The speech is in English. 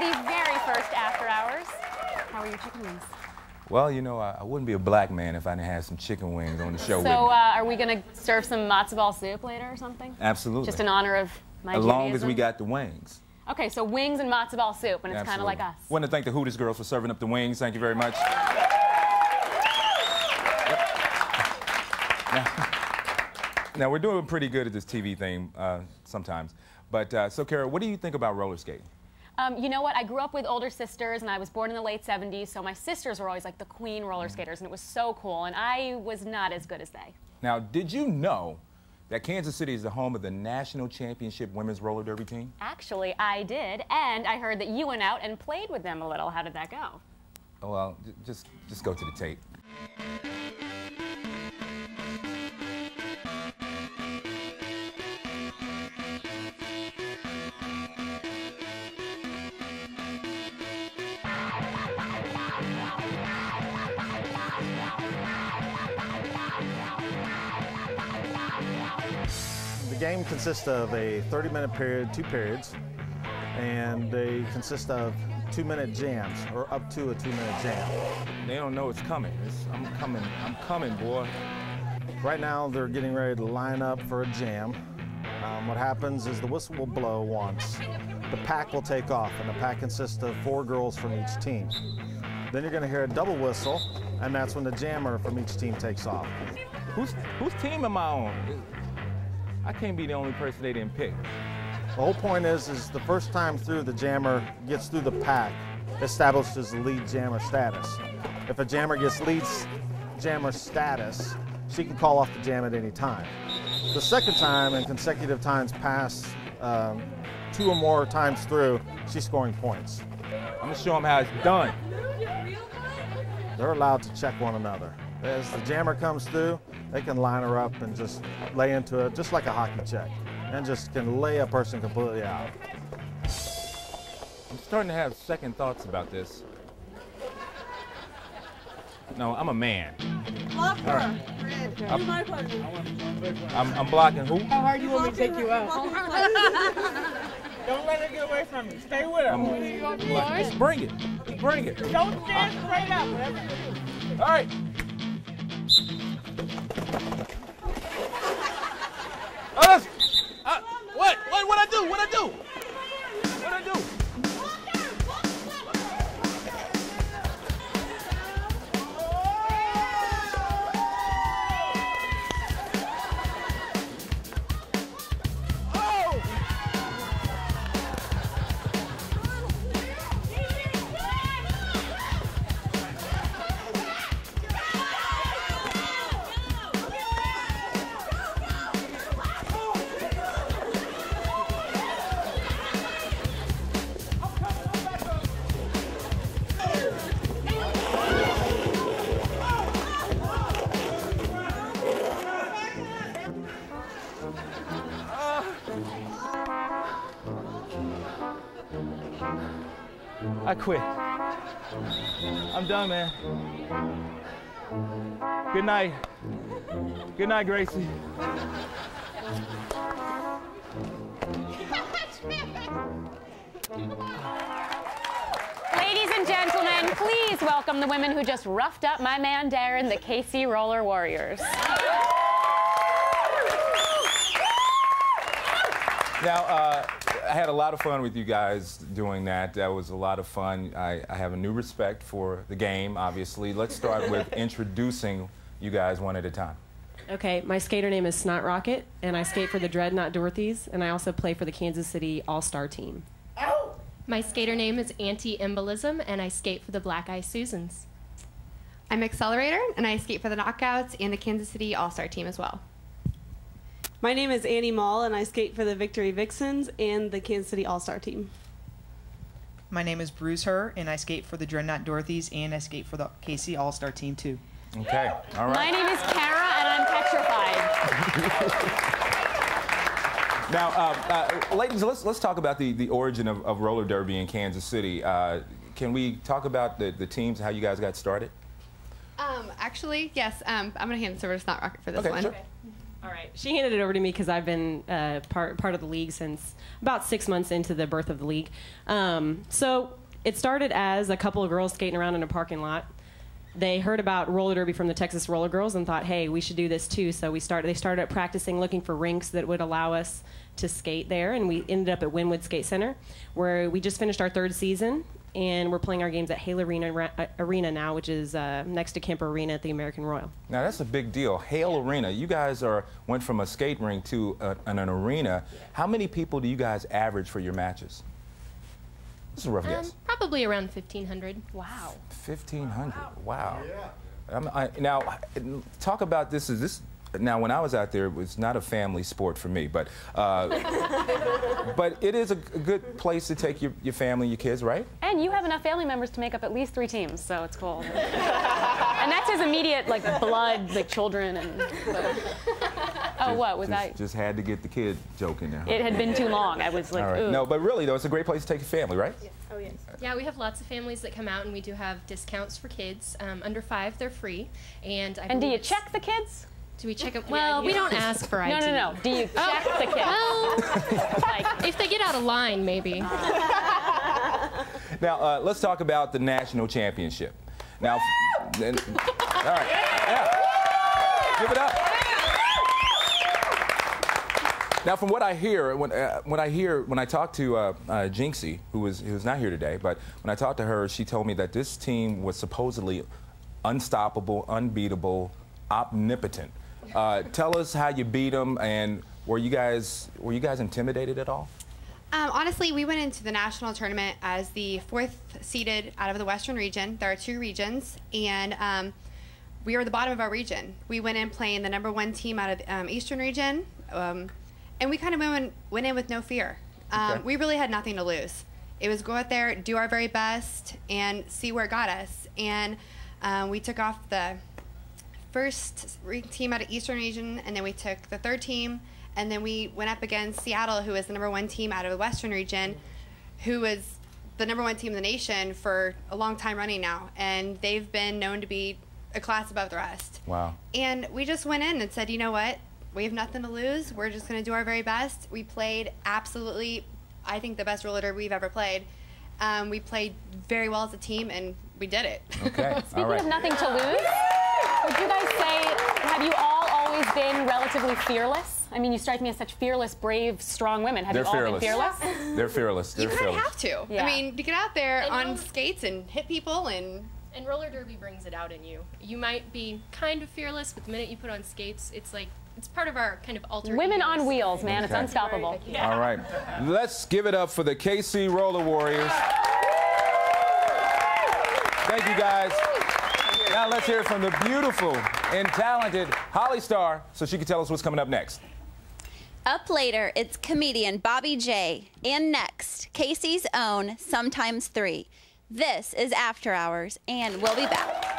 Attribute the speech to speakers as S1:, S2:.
S1: the very first After Hours. How are your chicken wings?
S2: Well, you know, I wouldn't be a black man if I didn't have some chicken wings on the show with me.
S1: So, are we going to serve some matzo ball soup later or something?
S2: Absolutely.
S1: Just in honor of my
S2: As long as
S1: Judaism?
S2: we got the wings.
S1: Okay, so wings and matzo ball soup, and it's kind of like us.
S2: I want to thank the Hooters girls for serving up the wings. Thank you very much. Now, we're doing pretty good at this TV thing sometimes. But, so, Kara, what do you think about roller skating?
S1: You know what? I grew up with older sisters, and I was born in the late 70s, so my sisters were always like the queen roller skaters, and it was so cool, and I was not as good as they.
S2: Now, did you know that Kansas City is the home of the National Championship Women's Roller Derby team?
S1: Actually, I did, and I heard that you went out and played with them a little. How did that go?
S2: Oh, well, just go to the tape.
S3: The game consists of a 30-minute period, 2 periods, and they consist of 2-minute jams, or up to a 2-minute jam.
S2: They don't know it's coming. I'm coming, boy.
S3: Right now, they're getting ready to line up for a jam. What happens is the whistle will blow once. The pack will take off, and the pack consists of 4 girls from each team. Then you're going to hear a double whistle, and that's when the jammer from each team takes off.
S2: Whose team am I on? I can't be the only person they didn't pick.
S3: The whole point is the first time through, the jammer gets through the pack, establishes the lead jammer status. If a jammer gets lead jammer status, she can call off the jam at any time. The second time, and consecutive times past 2 or more times through, she's scoring points.
S2: I'm gonna show them how it's done.
S3: They're allowed to check one another. As the jammer comes through, they can line her up and just lay into it, just like a hockey check, and just can lay a person completely out.
S2: I'm starting to have second thoughts about this. No, I'm a man.
S4: Block her.
S2: All right.
S4: Red. Do my partner.
S2: I'm blocking who?
S4: How hard do you want me to take you out? Don't let her get away from me. Stay with her.
S2: Just bring it. Bring it.
S4: Don't stand straight up.
S2: All right. Oh, that's, what I do? What I do? What I do? I quit. I'm done, man. Good night. Good night, Gracie.
S1: Ladies and gentlemen, please welcome the women who just roughed up my man Darron, the KC Roller Warriors.
S2: Now, I had a lot of fun with you guys doing that. That was a lot of fun. I have a new respect for the game, obviously. Let's start with introducing you guys one at a time.
S5: Okay, my skater name is Snot Rocket, and I skate for the Dreadnought Dorothies, and I also play for the Kansas City All-Star team.
S6: My skater name is Anti-Embolism, and I skate for the Black Eye Susans.
S7: I'm Accelerator, and I skate for the Knockouts and the Kansas City All-Star team as well.
S8: My name is Annie Mall, and I skate for the Victory Vixens and the Kansas City All-Star team.
S9: My name is Bruce Herr, and I skate for the Dreadnought Dorothies, and I skate for the KC All-Star team, too.
S2: Okay, all right.
S1: My name is Kara, and I'm petrified.
S2: Now, ladies, let's talk about the origin of roller derby in Kansas City. Can we talk about the teams, how you guys got started?
S7: Actually, yes. I'm going to hand this over to Snot Rocket for this
S2: okay,
S7: one.
S2: Sure.
S5: All right. She handed it over to me because I've been part of the league since about 6 months into the birth of the league. So it started as a couple of girls skating around in a parking lot. They heard about roller derby from the Texas Roller Girls and thought, hey, we should do this too. So they started practicing, looking for rinks that would allow us to skate there. And we ended up at Wynwood Skate Center, where we just finished our 3rd season. And we're playing our games at Hale Arena now, which is next to Kemper Arena at the American Royal. Now,
S2: that's a big deal. Hale Arena, you guys went from a skate rink to an arena. How many people do you guys average for your matches? This is a rough guess.
S6: Probably around 1,500.
S1: Wow.
S2: 1,500. Wow. Yeah. Now, talk about this. Now, when I was out there, it was not a family sport for me, but but it is a good place to take your family, your kids, right?
S1: And you have enough family members to make up at least 3 teams, so it's cool. And that's his immediate, like, blood, like, children and... Oh, what was that?
S2: Just had to get the kid joke in there.
S1: It had been too long. I was like, ooh.
S2: No, but really, though, it's a great place to take your family, right?
S6: Yes. Oh, yes. Yeah, we have lots of families that come out, and we do have discounts for kids. Under 5, they're free. And
S1: do you check the kids?
S6: Do we check them? Well, we don't ask for ID.
S1: No. Do you check the kids?
S6: Well, like, if they get out of line, maybe.
S2: Now, let's talk about the national championship. Now, all right, yeah. Give it up. Now, from what I hear, when I talk to Jinxie, who's not here today, but when I talked to her, she told me that this team was supposedly unstoppable, unbeatable, omnipotent. Tell us how you beat them, and were you guys intimidated at all?
S7: Honestly, we went into the national tournament as the 4th seeded out of the Western region. There are 2 regions, and we were the bottom of our region. We went in playing the #1 team out of the Eastern region, and we kind of went in with no fear.
S2: Okay.
S7: We really had nothing to lose. It was go out there, do our very best, and see where it got us. And we took off the 1st team out of Eastern region, and then we took the 3rd team, and then we went up against Seattle, who is the #1 team out of the Western region, who was the #1 team in the nation for a long time running now, and they've been known to be a class above the rest.
S2: Wow.
S7: And we just went in and said, you know what? We have nothing to lose. We're just going to do our very best. We played absolutely, I think, the best roller derby we've ever played. We played very well as a team, and we did it.
S2: Okay.
S1: Speaking of nothing to lose, would you guys say, have you all always been relatively fearless? I mean, you strike me as such fearless, brave, strong women. Have you all been fearless?
S2: They're fearless.
S7: You kind of have to.
S1: Yeah.
S7: I mean, to get out there on skates and hit people and
S6: roller derby brings it out in you. You might be kind of fearless, but the minute you put on skates, it's like, it's part of our kind of alter
S1: Women
S6: egos.
S1: on wheels, man. It's unstoppable.
S2: Yeah. All right. Let's give it up for the KC Roller Warriors. Thank you, guys. Now let's hear from the beautiful and talented Holly Starr so she can tell us what's coming up next.
S10: Up later, it's comedian Bobby J. And next, KC's own Sometimes 3. This is After Hours, and we'll be back.